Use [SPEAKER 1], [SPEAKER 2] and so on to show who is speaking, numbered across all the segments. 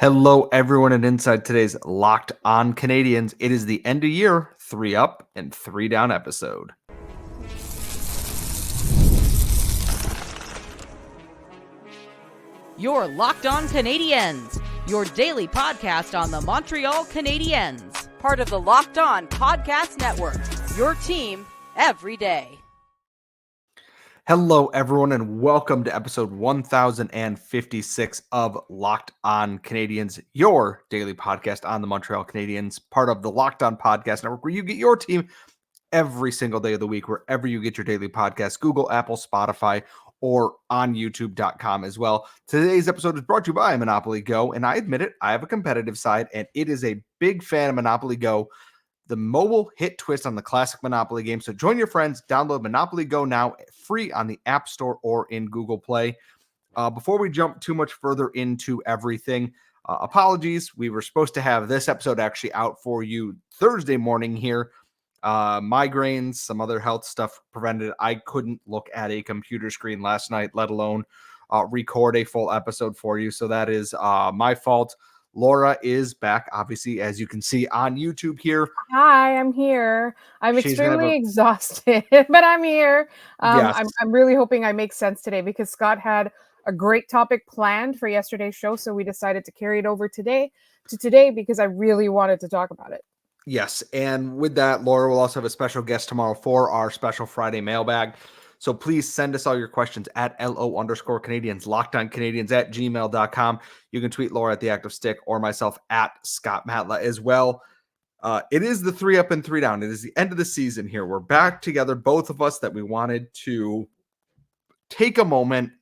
[SPEAKER 1] Hello, everyone, and inside today's Locked On Canadians, it is the end of year 3 Up and 3 Down episode.
[SPEAKER 2] You're Locked On Canadiens, your daily podcast on the Montreal Canadiens, part of the Locked On Podcast Network, your team every day.
[SPEAKER 1] Hello, everyone, and welcome to episode 1056 of Locked On Canadiens, your daily podcast on the Montreal Canadiens, part of the Locked On Podcast Network, where you get your team every single day of the week, wherever you get your daily podcast, Google, Apple, Spotify, or on youtube.com as well. Today's episode is brought to you by Monopoly Go, and I admit it, I have a competitive side, and it is a big fan of Monopoly Go, the mobile hit twist on the classic Monopoly game. So join your friends, download Monopoly Go now, free on the App Store or in Google Play. Before we jump too much further into everything, apologies. We were supposed to have this episode actually out for you Thursday morning here. Migraines, some other health stuff prevented it. I couldn't look at a computer screen last night, let alone record a full episode for you. So that is my fault. Laura is back, obviously, as you can see on YouTube here.
[SPEAKER 3] Hi, I'm here. I'm extremely exhausted, but I'm here.
[SPEAKER 1] Yes.
[SPEAKER 3] I'm really hoping I make sense today because Scott had a great topic planned for yesterday's show, so we decided to carry it over today because I really wanted to talk about it.
[SPEAKER 1] Yes, and with that, Laura will also have a special guest tomorrow for our special Friday mailbag. So please send us all your questions at LO_Canadians, LockedOnCanadians@gmail.com. You can tweet Laura at The Active Stick or myself at Scott Matla as well. It is the 3 Up and 3 Down. It is the end of the season here. We're back together, both of us, that we wanted to take a moment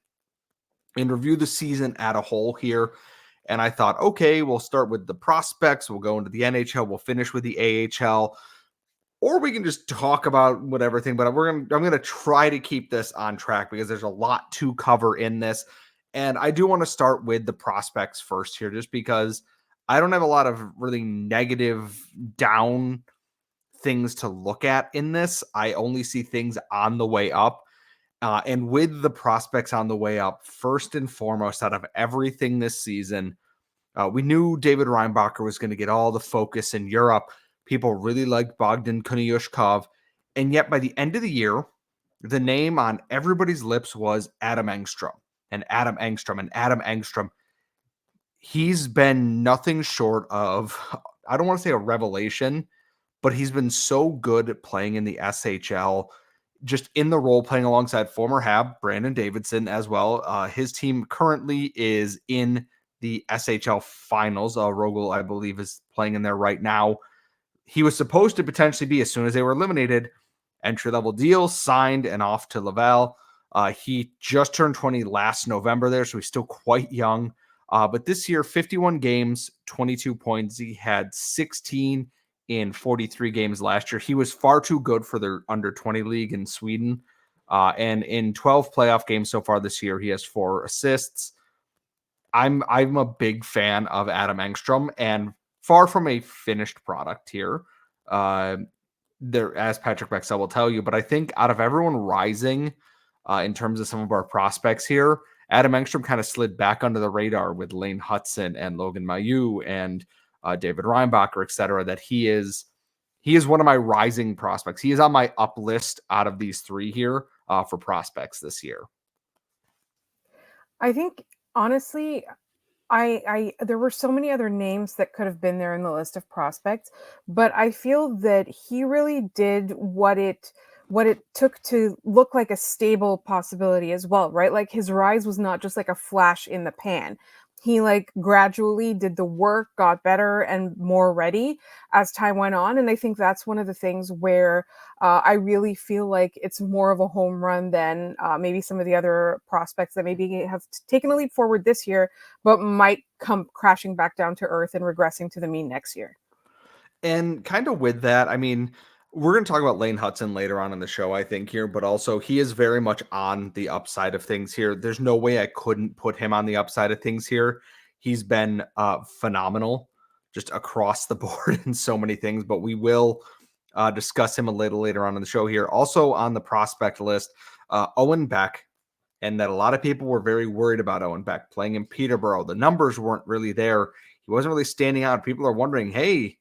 [SPEAKER 1] and review the season at a whole here. And I thought, okay, we'll start with the prospects. We'll go into the NHL. We'll finish with the AHL. Or we can just talk about whatever thing, but I'm going to try to keep this on track because there's a lot to cover in this. And I do want to start with the prospects first here, just because I don't have a lot of really negative down things to look at in this. I only see things on the way up. And with the prospects on the way up, first and foremost, out of everything this season, we knew David Reinbacher was going to get all the focus in Europe. People really liked Bogdan Konyushkov. And yet by the end of the year, the name on everybody's lips was Adam Engstrom. And Adam Engstrom, he's been nothing short of, I don't want to say a revelation, but he's been so good at playing in the SHL, just in the role, playing alongside former Hab, Brandon Davidson as well. His team currently is in the SHL finals. Rogel, I believe, is playing in there right now. He was supposed to potentially be, as soon as they were eliminated, entry-level deal, signed and off to Laval. He just turned 20 last November there, so he's still quite young. But this year, 51 games, 22 points. He had 16 in 43 games last year. He was far too good for their under-20 league in Sweden. And in 12 playoff games so far this year, he has 4 assists. I'm a big fan of Adam Engstrom, and far from a finished product here, there, as Patrick Bexell will tell you. But I think out of everyone rising in terms of some of our prospects here, Adam Engstrom kind of slid back under the radar with Lane Hudson and Logan Mailloux and David Reinbacher, etc. That he is one of my rising prospects. He is on my up list out of these 3 here for prospects this year.
[SPEAKER 3] I think, honestly, there were so many other names that could have been there in the list of prospects, but I feel that he really did what it took to look like a stable possibility as well, right? Like his rise was not just like a flash in the pan. He gradually did the work, got better and more ready as time went on. And I think that's one of the things where I really feel like it's more of a home run than maybe some of the other prospects that maybe have taken a leap forward this year, but might come crashing back down to earth and regressing to the mean next year.
[SPEAKER 1] And kind of with that, I mean, we're going to talk about Lane Hudson later on in the show, I think, here, but also he is very much on the upside of things here. There's no way I couldn't put him on the upside of things here. He's been phenomenal just across the board in so many things, but we will discuss him a little later on in the show here. Also on the prospect list, Owen Beck and that a lot of people were very worried about Owen Beck playing in Peterborough. The numbers weren't really there. He wasn't really standing out. People are wondering, hey,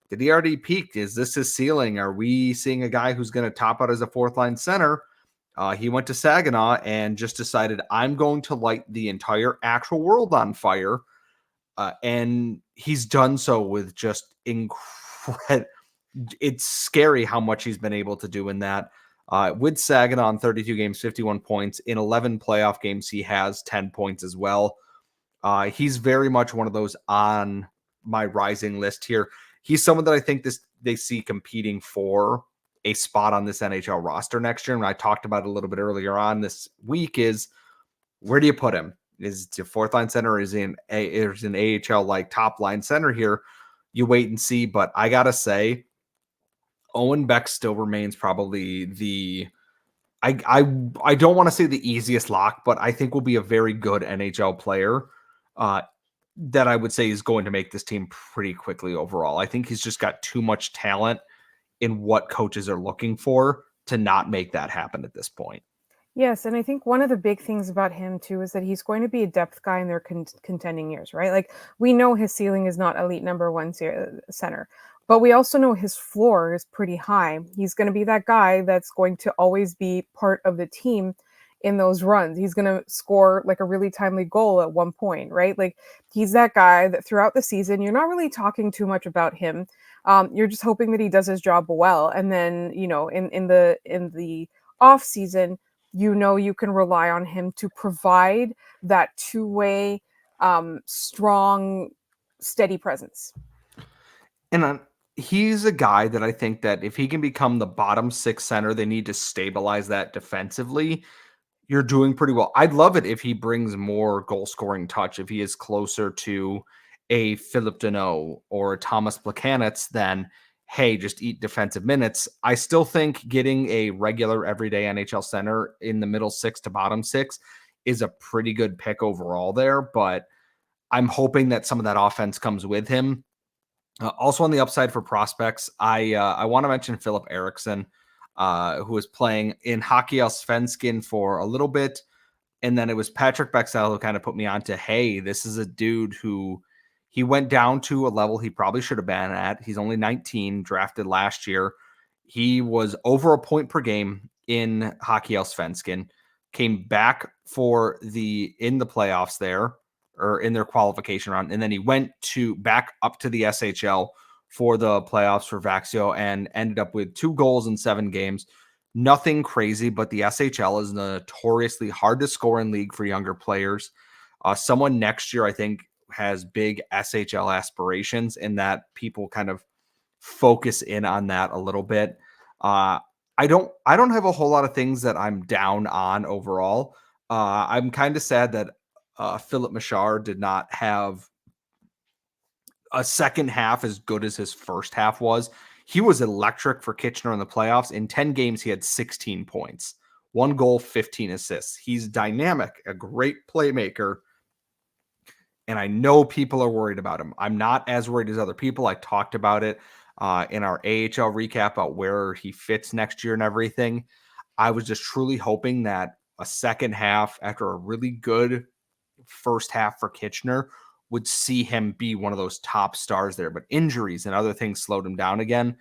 [SPEAKER 1] did he already peak? Is this his ceiling? Are we seeing a guy who's going to top out as a fourth line center? He went to Saginaw and just decided, I'm going to light the entire actual world on fire. And he's done so with just incredible. It's scary how much he's been able to do in that. With Saginaw in 32 games, 51 points. In 11 playoff games, he has 10 points as well. He's very much one of those on my rising list here. He's someone that I think they see competing for a spot on this NHL roster next year. And I talked about it a little bit earlier on this week is, where do you put him? Is it a fourth line center, or is he an AHL like top line center here? You wait and see. But I got to say, Owen Beck still remains probably I don't want to say the easiest lock, but I think will be a very good NHL player that I would say is going to make this team pretty quickly overall. I think he's just got too much talent in what coaches are looking for to not make that happen at this point.
[SPEAKER 3] Yes, and I think one of the big things about him too is that he's going to be a depth guy in their contending years, right? Like, we know his ceiling is not elite number one center, but we also know his floor is pretty high. He's going to be that guy that's going to always be part of the team in those runs. He's going to score like a really timely goal at one point, right? Like, he's that guy that throughout the season, you're not really talking too much about him. You're just hoping that he does his job well. And then, you know, in the off season, you know, you can rely on him to provide that two-way, strong, steady presence.
[SPEAKER 1] And he's a guy that I think that if he can become the bottom six center, they need to stabilize that defensively. You're doing pretty well. I'd love it if he brings more goal scoring touch, if he is closer to a Philip Deneau or a Thomas Plekanec than, hey, just eat defensive minutes. I still think getting a regular everyday NHL center in the middle six to bottom six is a pretty good pick overall there, but I'm hoping that some of that offense comes with him. Also on the upside for prospects, I want to mention Philip Eriksson, who was playing in Hockey Allsvenskan for a little bit. And then it was Patrick Bexell who kind of put me on to, hey, this is a dude who he went down to a level he probably should have been at. He's only 19, drafted last year. He was over a point per game in Hockey Allsvenskan, came back in the playoffs there, or in their qualification round. And then he went back up to the SHL for the playoffs for Vaxio and ended up with 2 goals in 7 games. Nothing crazy, but the SHL is notoriously hard to score in league for younger players. Someone next year, I think, has big SHL aspirations, and that people kind of focus in on that a little bit. I don't have a whole lot of things that I'm down on overall. I'm kind of sad that Philip Machar did not have a second half as good as his first half was. He was electric for Kitchener in the playoffs. In 10 games, he had 16 points, 1 goal, 15 assists. He's dynamic, a great playmaker, and I know people are worried about him. I'm not as worried as other people. I talked about it in our AHL recap about where he fits next year and everything. I was just truly hoping that a second half after a really good first half for Kitchener would see him be one of those top stars there, but injuries and other things slowed him down again.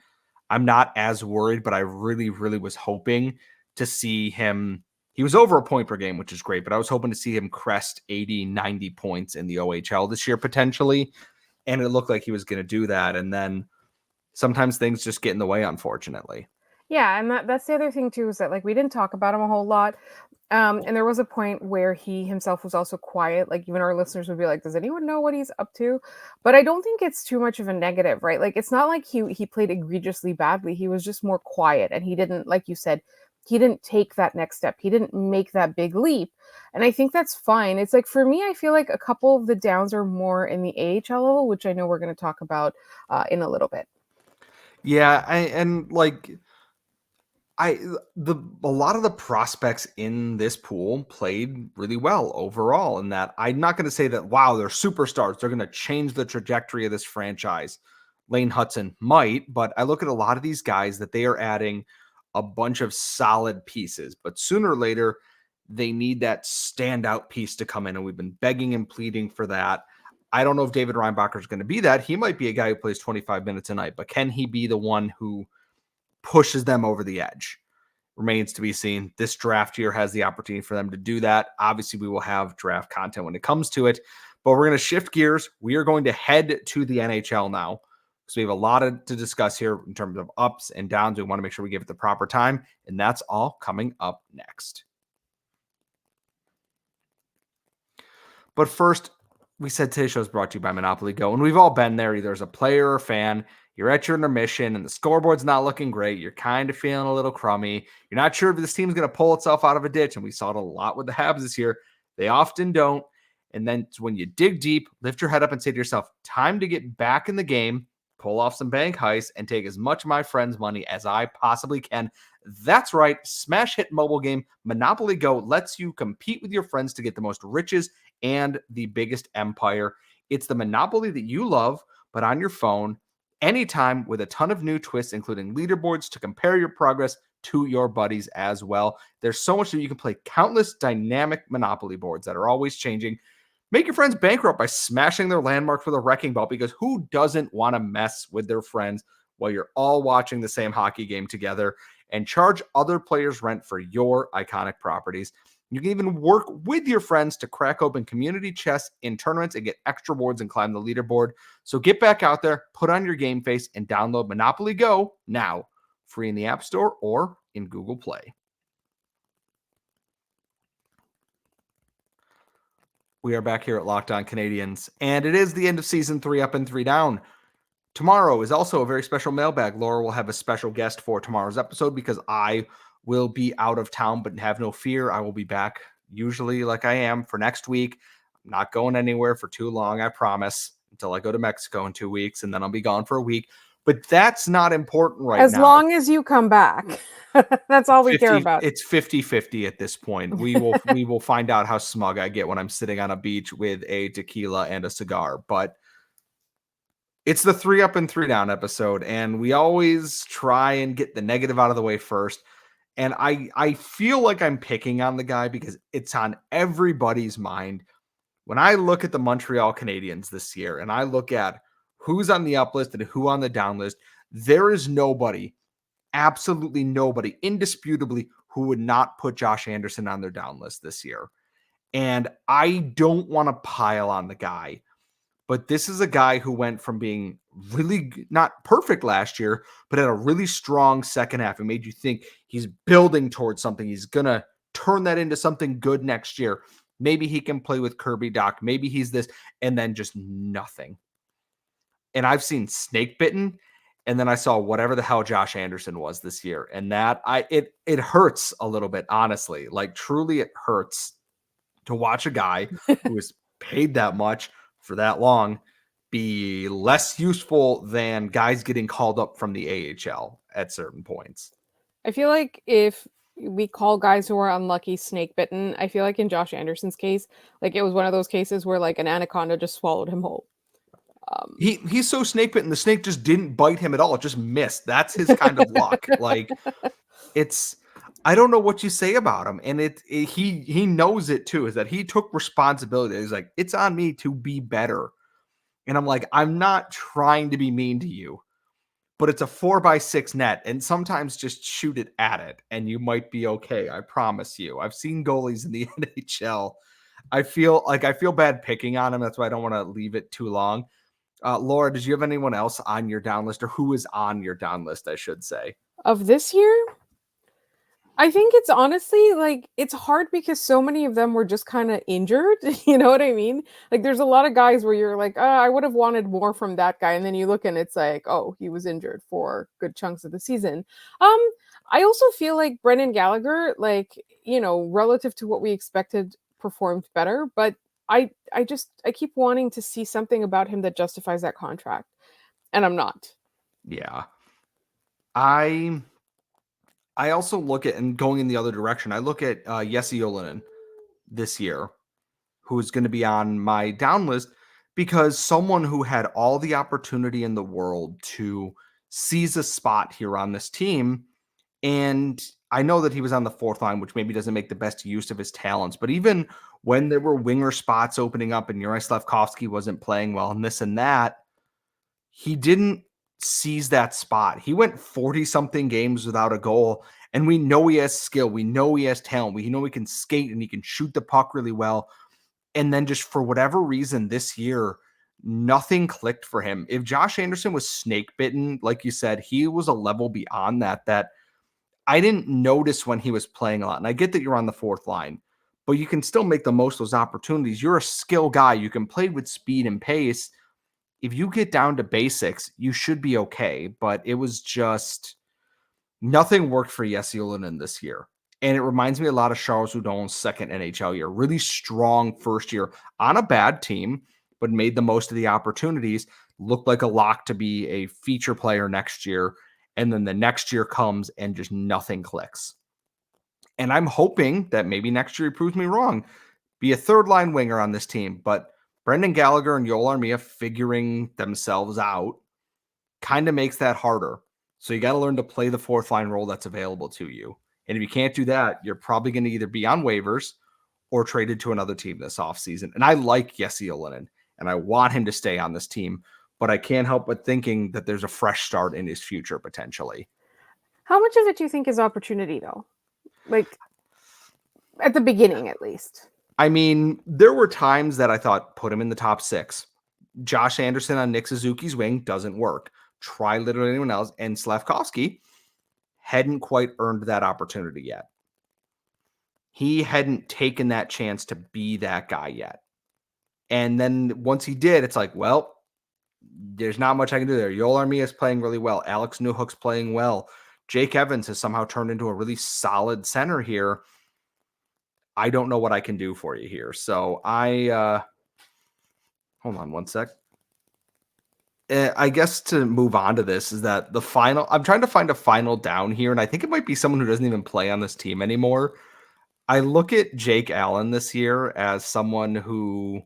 [SPEAKER 1] I'm not as worried, but I really, really was hoping to see him. He was over a point per game, which is great, but I was hoping to see him crest 80, 90 points in the OHL this year potentially. And it looked like he was going to do that. And then sometimes things just get in the way, unfortunately.
[SPEAKER 3] Yeah, and that's the other thing too, is that like we didn't talk about him a whole lot. And there was a point where he himself was also quiet. Like, even our listeners would be like, does anyone know what he's up to? But I don't think it's too much of a negative, right? Like, it's not like he played egregiously badly. He was just more quiet, and he didn't, like you said, he didn't take that next step. He didn't make that big leap. And I think that's fine. It's like, for me, I feel like a couple of the downs are more in the AHL level, which I know we're going to talk about in a little bit.
[SPEAKER 1] Yeah, a lot of the prospects in this pool played really well overall, and that I'm not going to say that, wow, they're superstars, they're going to change the trajectory of this franchise. Lane Hudson might, but I look at a lot of these guys that they are adding a bunch of solid pieces, but sooner or later They need that standout piece to come in, and we've been begging and pleading for that. I don't know if David Reinbacher is going to be that. He might be a guy who plays 25 minutes a night, but can he be the one who pushes them over the edge? Remains to be seen. This draft year has the opportunity for them to do that. Obviously, we will have draft content when it comes to it, but we're going to shift gears. We are going to head to the NHL now because we have a lot to discuss here in terms of ups and downs. We want to make sure we give it the proper time, and that's all coming up next. But first, we said today's show is brought to you by Monopoly Go, and we've all been there, either as a player or a fan. You're at your intermission, and the scoreboard's not looking great. You're kind of feeling a little crummy. You're not sure if this team's going to pull itself out of a ditch, and we saw it a lot with the Habs this year. They often don't. And then when you dig deep, lift your head up and say to yourself, time to get back in the game, pull off some bank heists, and take as much of my friends' money as I possibly can. That's right. Smash hit mobile game Monopoly Go lets you compete with your friends to get the most riches and the biggest empire. It's the Monopoly that you love, but on your phone, anytime, with a ton of new twists, including leaderboards to compare your progress to your buddies as well. There's so much that you can play, countless dynamic Monopoly boards that are always changing. Make your friends bankrupt by smashing their landmarks with a wrecking ball, because who doesn't want to mess with their friends while you're all watching the same hockey game together? And charge other players rent for your iconic properties. You can even work with your friends to crack open community chests in tournaments and get extra rewards and climb the leaderboard. So get back out there, put on your game face, and download Monopoly Go now, free in the App Store or in Google Play. We are back here at Locked On Canadiens, and it is the end of season 3 Up and 3 Down. Tomorrow is also a very special mailbag. Laura will have a special guest for tomorrow's episode because I will be out of town, but have no fear. I will be back usually like I am for next week. I'm not going anywhere for too long, I promise, until I go to Mexico in 2 weeks, and then I'll be gone for a week. But that's not important right now.
[SPEAKER 3] As long as you come back. That's all we care about.
[SPEAKER 1] It's 50-50 at this point. We will find out how smug I get when I'm sitting on a beach with a tequila and a cigar. But it's the 3 Up and 3 Down episode, and we always try and get the negative out of the way first. And I feel like I'm picking on the guy because it's on everybody's mind. When I look at the Montreal Canadiens this year, and I look at who's on the up list and who on the down list, there is nobody, absolutely nobody, indisputably, who would not put Josh Anderson on their down list this year. And I don't want to pile on the guy, but this is a guy who went from being really not perfect last year, but had a really strong second half. It made you think he's building towards something. He's going to turn that into something good next year. Maybe he can play with Kirby Dach. Maybe he's this, and then just nothing. And I've seen snake bitten, and then I saw whatever the hell Josh Anderson was this year. And that it hurts a little bit, honestly. Like, truly it hurts to watch a guy who is paid that much for that long be less useful than guys getting called up from the AHL at certain points.
[SPEAKER 3] I feel like if we call guys who are unlucky snake bitten, I feel like in Josh Anderson's case, like it was one of those cases where like an anaconda just swallowed him whole.
[SPEAKER 1] He's so snake bitten, the snake just didn't bite him at all. It just missed. That's his kind of luck. Like, I don't know what you say about him. And he knows it too, is that he took responsibility. He's like, it's on me to be better. And I'm like, I'm not trying to be mean to you, but it's a 4x6 net, and sometimes just shoot it at it and you might be okay. I promise you. I've seen goalies in the NHL. I feel bad picking on him. That's why I don't want to leave it too long. Laura, did you have anyone else on your down list, or who is on your down list, I should say?
[SPEAKER 3] Of this year? I think it's honestly like it's hard because so many of them were just kind of injured. You know what I mean? Like there's a lot of guys where you're like, I would have wanted more from that guy. And then you look and it's like, oh, he was injured for good chunks of the season. I also feel like Brendan Gallagher, like, you know, relative to what we expected, performed better. But I keep wanting to see something about him that justifies that contract. And I'm not.
[SPEAKER 1] Yeah. I also look at, and going in the other direction, I look at Jesse Ylönen this year, who is going to be on my down list, because someone who had all the opportunity in the world to seize a spot here on this team, and I know that he was on the fourth line, which maybe doesn't make the best use of his talents, but even when there were winger spots opening up and Juraj Slafkovsky wasn't playing well and this and that, he didn't seize that spot. He went 40-something games without a goal, and we know he has skill. We know he has talent. We know he can skate and he can shoot the puck really well. And then just for whatever reason this year, nothing clicked for him. If Josh Anderson was snake bitten, like you said, he was a level beyond that I didn't notice when he was playing a lot. And I get that you're on the fourth line, but you can still make the most of those opportunities. You're a skill guy. You can play with speed and pace. If you get down to basics, you should be okay. But it was just nothing worked for Jesse Ylönen this year. And it reminds me a lot of Charles Hudon's second NHL year. Really strong first year on a bad team, but made the most of the opportunities. Looked like a lock to be a feature player next year. And then the next year comes and just nothing clicks. And I'm hoping that maybe next year he proves me wrong. Be a third line winger on this team. But Brendan Gallagher and Joel Armia figuring themselves out kind of makes that harder. So you got to learn to play the fourth line role that's available to you. And if you can't do that, you're probably going to either be on waivers or traded to another team this offseason. And I like Jesse Ylönen, and I want him to stay on this team, but I can't help but thinking that there's a fresh start in his future potentially.
[SPEAKER 3] How much of it do you think is opportunity, though? Like, at the beginning, at least.
[SPEAKER 1] I mean, there were times that I thought, put him in the top 6. Josh Anderson on Nick Suzuki's wing doesn't work. Try literally anyone else. And Slafkovsky hadn't quite earned that opportunity yet. He hadn't taken that chance to be that guy yet. And then once he did, it's like, well, there's not much I can do there. Joel Armia is playing really well. Alex Newhook's playing well. Jake Evans has somehow turned into a really solid center here. I don't know what I can do for you here. So hold on one sec. I guess to move on to this is that the final, I'm trying to find a final down here, and I think it might be someone who doesn't even play on this team anymore. I look at Jake Allen this year as someone who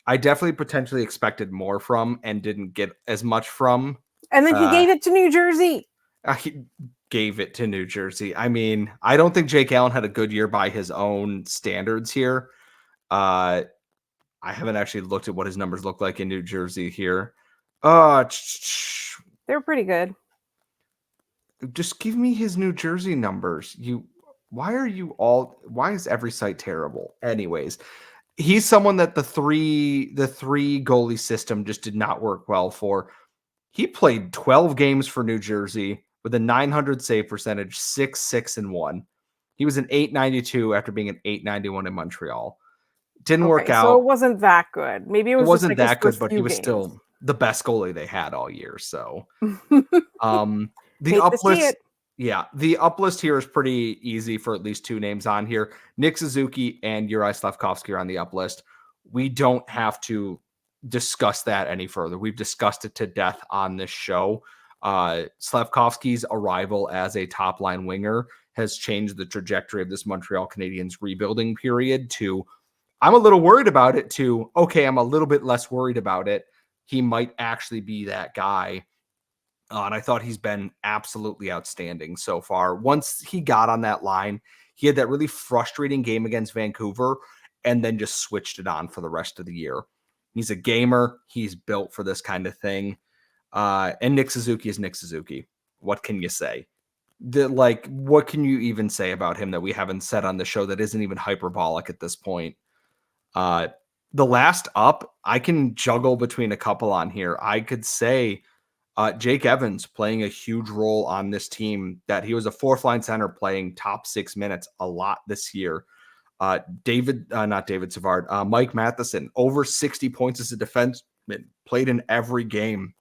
[SPEAKER 1] I definitely potentially expected more from and didn't get as much from.
[SPEAKER 3] And then he gave it to New Jersey.
[SPEAKER 1] He gave it to New Jersey. I mean, I don't think Jake Allen had a good year by his own standards here. I haven't actually looked at what his numbers look like in New Jersey here.
[SPEAKER 3] They're pretty good.
[SPEAKER 1] Just give me his New Jersey numbers. Why is every site terrible? Anyways, he's someone that the three goalie system just did not work well for. He played 12 games for New Jersey with a 900 save percentage, 6-6-1. He was an 892 after being an 891 in Montreal. Didn't work out.
[SPEAKER 3] So it wasn't that good. Maybe it wasn't
[SPEAKER 1] that good, but he was still the best goalie they had all year. So the uplist, the uplist here is pretty easy for at least 2 names on here. Nick Suzuki and Juraj Slafkovsky are on the uplist. We don't have to discuss that any further. We've discussed it to death on this show. Slafkovsky's arrival as a top line winger has changed the trajectory of this Montreal Canadiens rebuilding period to, I'm a little worried about it, to, okay, I'm a little bit less worried about it. He might actually be that guy. And I thought he's been absolutely outstanding so far. Once he got on that line, he had that really frustrating game against Vancouver and then just switched it on for the rest of the year. He's a gamer. He's built for this kind of thing. And Nick Suzuki is Nick Suzuki. What can you say? What can you even say about him that we haven't said on the show that isn't even hyperbolic at this point? The last up, I can juggle between a couple on here. I could say Jake Evans playing a huge role on this team, that he was a fourth line center playing top 6 minutes a lot this year. Mike Matheson, over 60 points as a defenseman, played in every game.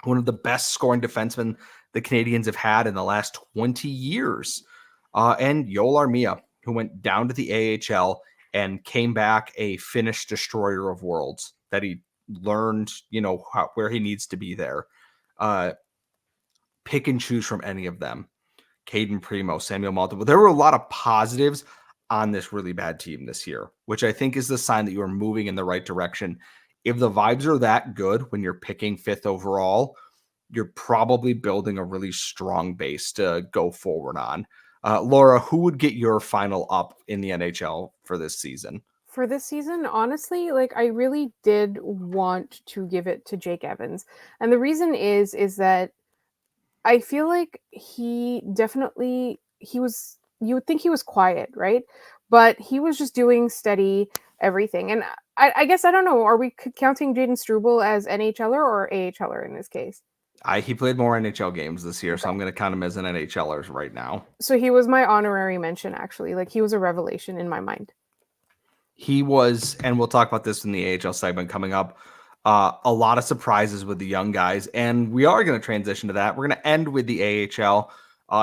[SPEAKER 1] One of the best scoring defensemen the Canadiens have had in the last 20 years. And Joel Armia, who went down to the AHL and came back a Finnish destroyer of worlds, that he learned, where he needs to be there. Pick and choose from any of them. Caden Primo, Samuel Malta. There were a lot of positives on this really bad team this year, which I think is the sign that you are moving in the right direction. If the vibes are that good when you're picking 5th overall, you're probably building a really strong base to go forward on. Laura, who would get your final up in the NHL for this season?
[SPEAKER 3] For this season, honestly, like I really did want to give it to Jake Evans. And the reason is that I feel like he definitely he was you would think he was quiet, right? But he was just doing steady everything. And I guess I don't know, are we counting Jaden Struble as NHLer or AHLer in this case?
[SPEAKER 1] He played more NHL games this year, so
[SPEAKER 3] Okay.
[SPEAKER 1] I'm going to count him as an NHLer right now.
[SPEAKER 3] So he was my honorary mention, actually. Like he was a revelation in my mind.
[SPEAKER 1] He was, and we'll talk about this in the AHL segment coming up, a lot of surprises with the young guys, and we are going to transition to that. We're going to end with the AHL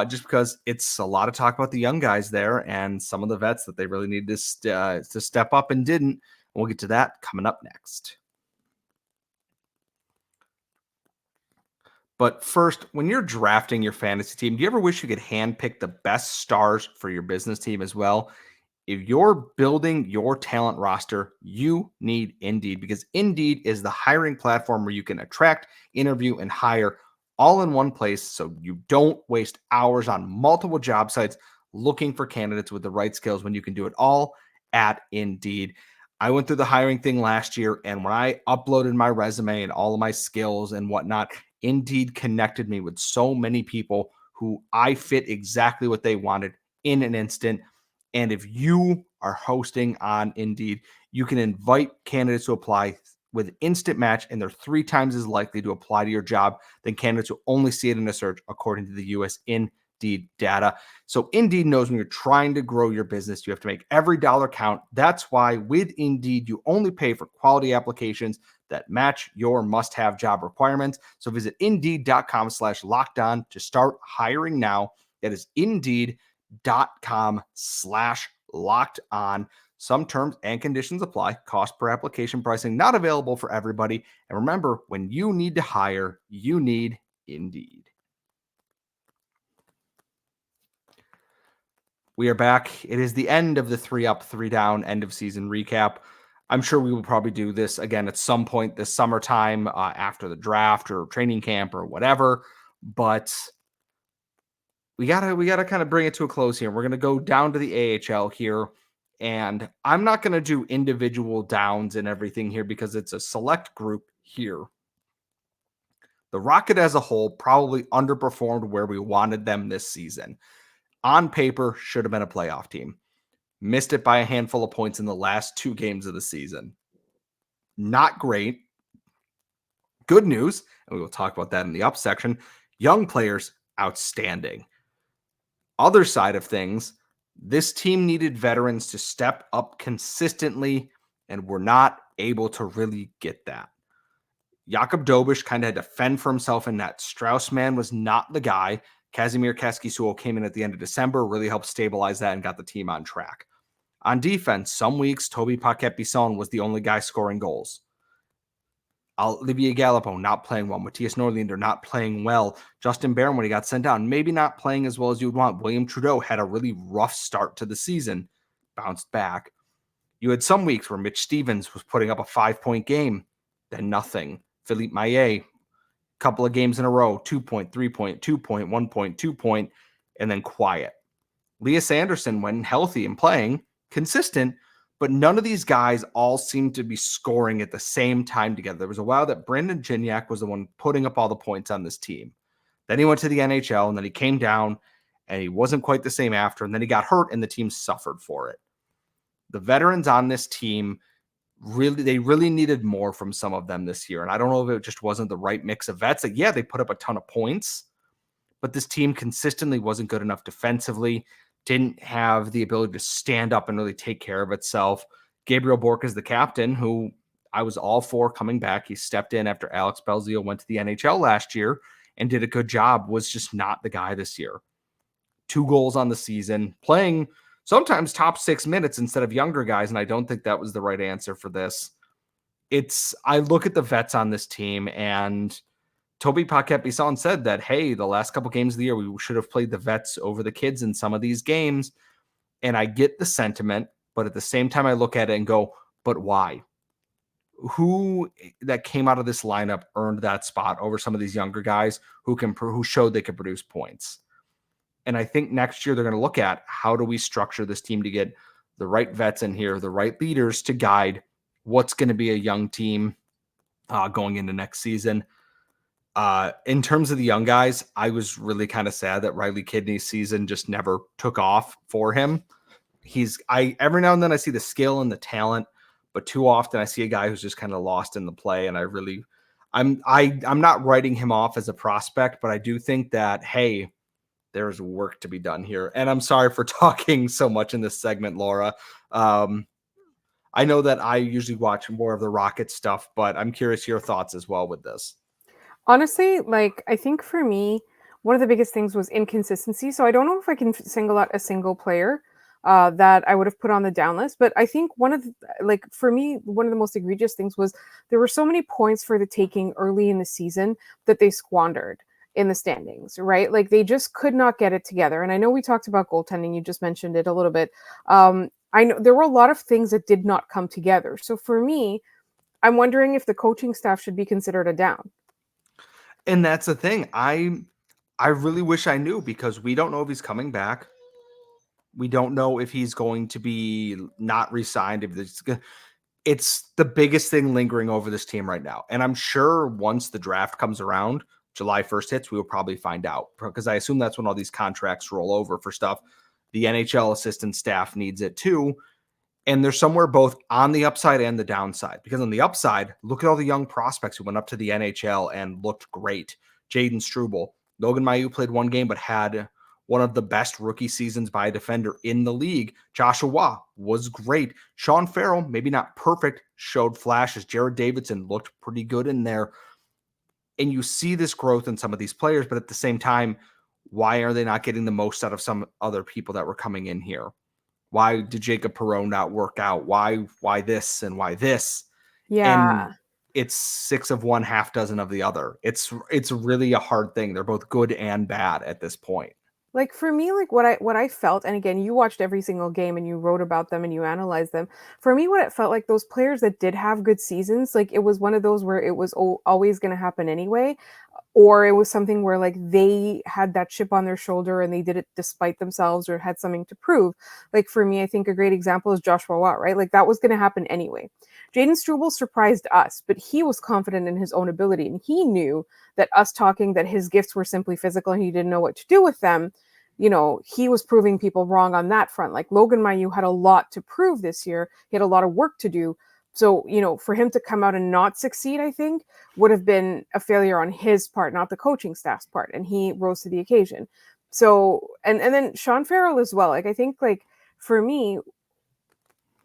[SPEAKER 1] just because it's a lot of talk about the young guys there and some of the vets that they really need to step up and didn't. We'll get to that coming up next. But first, when you're drafting your fantasy team, do you ever wish you could handpick the best stars for your business team as well? If you're building your talent roster, you need Indeed, because Indeed is the hiring platform where you can attract, interview, and hire all in one place, so you don't waste hours on multiple job sites looking for candidates with the right skills when you can do it all at Indeed. I went through the hiring thing last year, and when I uploaded my resume and all of my skills and whatnot, Indeed connected me with so many people who I fit exactly what they wanted in an instant. And if you are hosting on Indeed, you can invite candidates to apply with instant match, and they're 3 times as likely to apply to your job than candidates who only see it in a search, according to the US Indeed data. So Indeed knows when you're trying to grow your business, you have to make every dollar count. That's why with Indeed, you only pay for quality applications that match your must-have job requirements. So visit Indeed.com/lockedon to start hiring now. That is Indeed.com/locked on. Some terms and conditions apply. Cost per application pricing not available for everybody. And remember, when you need to hire, you need Indeed. We are back. It is the end of the 3 Up, 3 Down end of season recap. I'm sure we will probably do this again at some point this summertime after the draft or training camp or whatever. But we gotta kind of bring it to a close here. We're gonna go down to the AHL here, and I'm not gonna do individual downs and everything here because it's a select group here. The Rocket as a whole probably underperformed where we wanted them this season. On paper, should have been a playoff team. Missed it by a handful of points in the last 2 games of the season. Not great. Good news, and we will talk about that in the up section. Young players, outstanding. Other side of things, this team needed veterans to step up consistently, and were not able to really get that. Jakub Dobish kind of had to fend for himself in that. Straussman was not the guy. Kazimir Kaskisuo came in at the end of December, really helped stabilize that and got the team on track. On defense, some weeks, Toby Paquette-Bisson was the only guy scoring goals. Olivier Galipeau not playing well. Matthias Norlinder not playing well. Justin Barron, when he got sent down, maybe not playing as well as you would want. William Trudeau had a really rough start to the season, bounced back. You had some weeks where Mitch Stevens was putting up a 5-point game, then nothing. Philippe Maillet, couple of games in a row, 2-point, 3-point, 2-point, 1-point, 2-point, and then quiet. Elias Anderson, when healthy and playing, consistent, but none of these guys all seem to be scoring at the same time together. There was a while that Brendan Gignac was the one putting up all the points on this team. Then he went to the NHL, and then he came down, and he wasn't quite the same after, and then he got hurt, and the team suffered for it. The veterans on this team, they really needed more from some of them this year, and I don't know if it just wasn't the right mix of vets. Like, yeah, they put up a ton of points, but this team consistently wasn't good enough defensively, didn't have the ability to stand up and really take care of itself. Gabriel Bourque is the captain, who I was all for coming back. He stepped in after Alex Belzile went to the NHL last year and did a good job, was just not the guy this year. 2 goals on the season, playing sometimes top 6 minutes instead of younger guys, and I don't think that was the right answer for this. I look at the vets on this team, and Toby Paquette-Bisson said that, hey, the last couple games of the year, we should have played the vets over the kids in some of these games. And I get the sentiment, but at the same time, I look at it and go, but why? Who that came out of this lineup earned that spot over some of these younger guys who showed they could produce points? And I think next year they're going to look at how do we structure this team to get the right vets in here, the right leaders to guide what's going to be a young team going into next season. In terms of the young guys, I was really kind of sad that Riley Kidney's season just never took off for him. Every now and then I see the skill and the talent, but too often I see a guy who's just kind of lost in the play. And I'm not writing him off as a prospect, but I do think that, hey, there's work to be done here. And I'm sorry for talking so much in this segment, Laura. I know that I usually watch more of the Rocket stuff, but I'm curious your thoughts as well with this.
[SPEAKER 3] Honestly, like, I think for me, one of the biggest things was inconsistency. So I don't know if I can single out a single player that I would have put on the down list. But I think for me, one of the most egregious things was there were so many points for the taking early in the season that they squandered in the standings, right? Like, they just could not get it together. And I know we talked about goaltending. You just mentioned it a little bit. I know there were a lot of things that did not come together. So for me, I'm wondering if the coaching staff should be considered a down.
[SPEAKER 1] And that's the thing. I really wish I knew, because we don't know if he's coming back. We don't know if he's going to be not re-signed. It's the biggest thing lingering over this team right now. And I'm sure once the draft comes around, July 1st hits, we will probably find out, because I assume that's when all these contracts roll over for stuff. The NHL assistant staff needs it too. And they're somewhere both on the upside and the downside, because on the upside, look at all the young prospects who went up to the NHL and looked great. Jaden Struble, Logan Mailloux played one game, but had one of the best rookie seasons by a defender in the league. Joshua Waugh was great. Sean Farrell, maybe not perfect, showed flashes. Jared Davidson looked pretty good in there. And you see this growth in some of these players, but at the same time, why are they not getting the most out of some other people that were coming in here? Why did Jacob Perreault not work out? Why this and why this?
[SPEAKER 3] Yeah.
[SPEAKER 1] And it's 6 of one, half dozen of the other. It's really a hard thing. They're both good and bad at this point.
[SPEAKER 3] Like, for me, like, what I felt, and again, you watched every single game and you wrote about them and you analyzed them. For me, what it felt like, those players that did have good seasons, like, it was one of those where it was always going to happen anyway. Or it was something where, like, they had that chip on their shoulder and they did it despite themselves or had something to prove. Like, for me, I think a great example is Joshua Watt, right? Like, that was going to happen anyway. Jaden Struble surprised us, but he was confident in his own ability. And he knew that us talking that his gifts were simply physical and he didn't know what to do with them, you know, he was proving people wrong on that front. Like, Logan Mailloux had a lot to prove this year. He had a lot of work to do. So, you know, for him to come out and not succeed, I think, would have been a failure on his part, not the coaching staff's part. And he rose to the occasion. So, and then Sean Farrell as well. Like, I think, like, for me,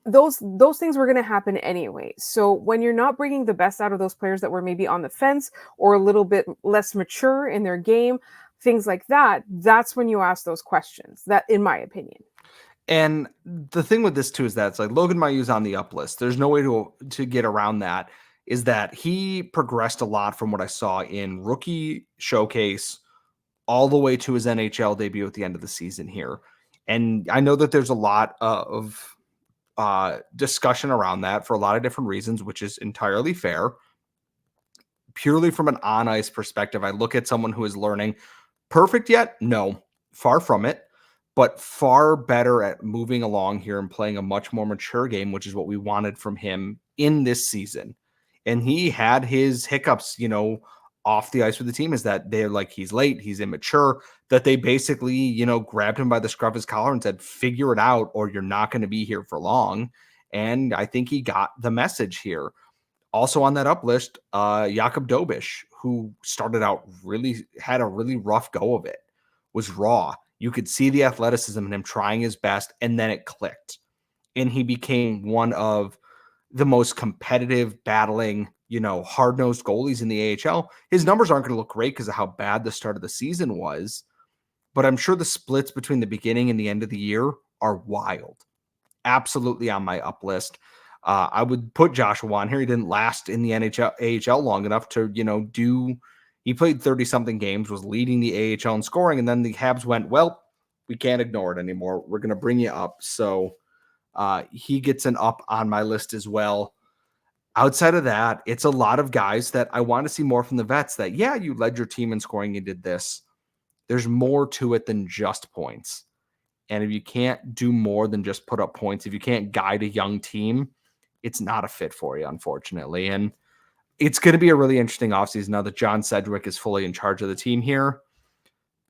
[SPEAKER 3] those things were going to happen anyway. So when you're not bringing the best out of those players that were maybe on the fence or a little bit less mature in their game, things like that, that's when you ask those questions. That, in my opinion.
[SPEAKER 1] And the thing with this too is that it's like Logan Mailloux's on the up list. There's no way to get around that. Is that he progressed a lot from what I saw in rookie showcase all the way to his NHL debut at the end of the season here. And I know that there's a lot of discussion around that for a lot of different reasons, which is entirely fair. Purely from an on-ice perspective, I look at someone who is learning. Perfect yet? No, far from it. But far better at moving along here and playing a much more mature game, which is what we wanted from him in this season. And he had his hiccups, you know, off the ice with the team, is that they're like, he's late, he's immature, that they basically, you know, grabbed him by the scruff of his collar and said, figure it out or you're not going to be here for long. And I think he got the message here. Also on that up list, Jakub Dobish, who started out had a really rough go of it, was raw. You could see the athleticism in him trying his best, and then it clicked. And he became one of the most competitive, battling, you know, hard-nosed goalies in the AHL. His numbers aren't going to look great because of how bad the start of the season was, but I'm sure the splits between the beginning and the end of the year are wild. Absolutely on my up list. I would put Joshua on here. He didn't last in the AHL long enough to, you know, he played 30-something games, was leading the AHL in scoring, and then the Habs went, well, we can't ignore it anymore. We're going to bring you up. So he gets an up on my list as well. Outside of that, it's a lot of guys that I want to see more from the vets that, yeah, you led your team in scoring, you did this. there's more to it than just points. And if you can't do more than just put up points, if you can't guide a young team, it's not a fit for you, unfortunately. And it's going to be a really interesting offseason now that John Sedgwick is fully in charge of the team here.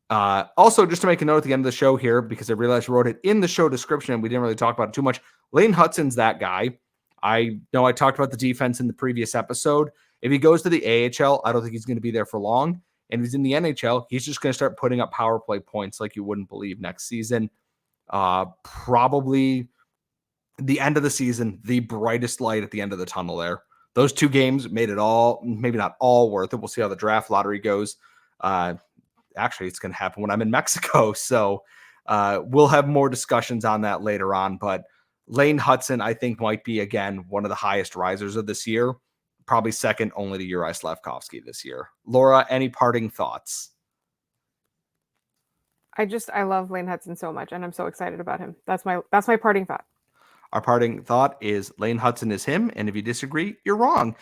[SPEAKER 1] Also, just to make a note at the end of the show here, because I realized I wrote it in the show description and we didn't really talk about it too much. Lane Hutson's that guy. I know I talked about the defense in the previous episode. If he goes to the AHL, I don't think he's going to be there for long. And if he's in the NHL, he's just going to start putting up power play points like you wouldn't believe next season. Probably the end of the season, the brightest light at the end of the tunnel there. Those 2 games made it all, maybe not all worth it. We'll see how the draft lottery goes. Actually, it's going to happen when I'm in Mexico. So we'll have more discussions on that later on. But Lane Hutson, I think, might be, again, one of the highest risers of this year. Probably second only to Juraj Slafkovsky this year. Laura, any parting thoughts?
[SPEAKER 3] I love Lane Hutson so much, and I'm so excited about him. That's my parting thought.
[SPEAKER 1] Our parting thought is Lane Hutson is him, and if you disagree, you're wrong.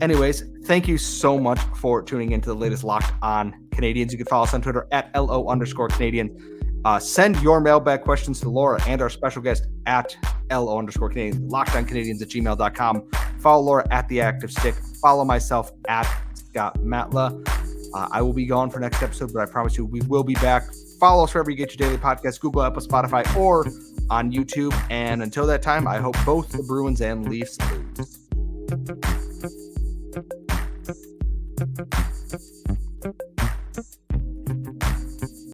[SPEAKER 1] Anyways, thank you so much for tuning into the latest Locked On Canadiens. You can follow us on Twitter at @LO_Canadian. Send your mailbag questions to Laura and our special guest at @LO_Canadian, LockedOnCanadiens@gmail.com. Follow Laura at The Active Stick. Follow myself at Scott Matla. I will be gone for next episode, but I promise you we will be back. Follow us wherever you get your daily podcasts, Google, Apple, Spotify, or on YouTube. And until that time, I hope both the Bruins and Leafs lose.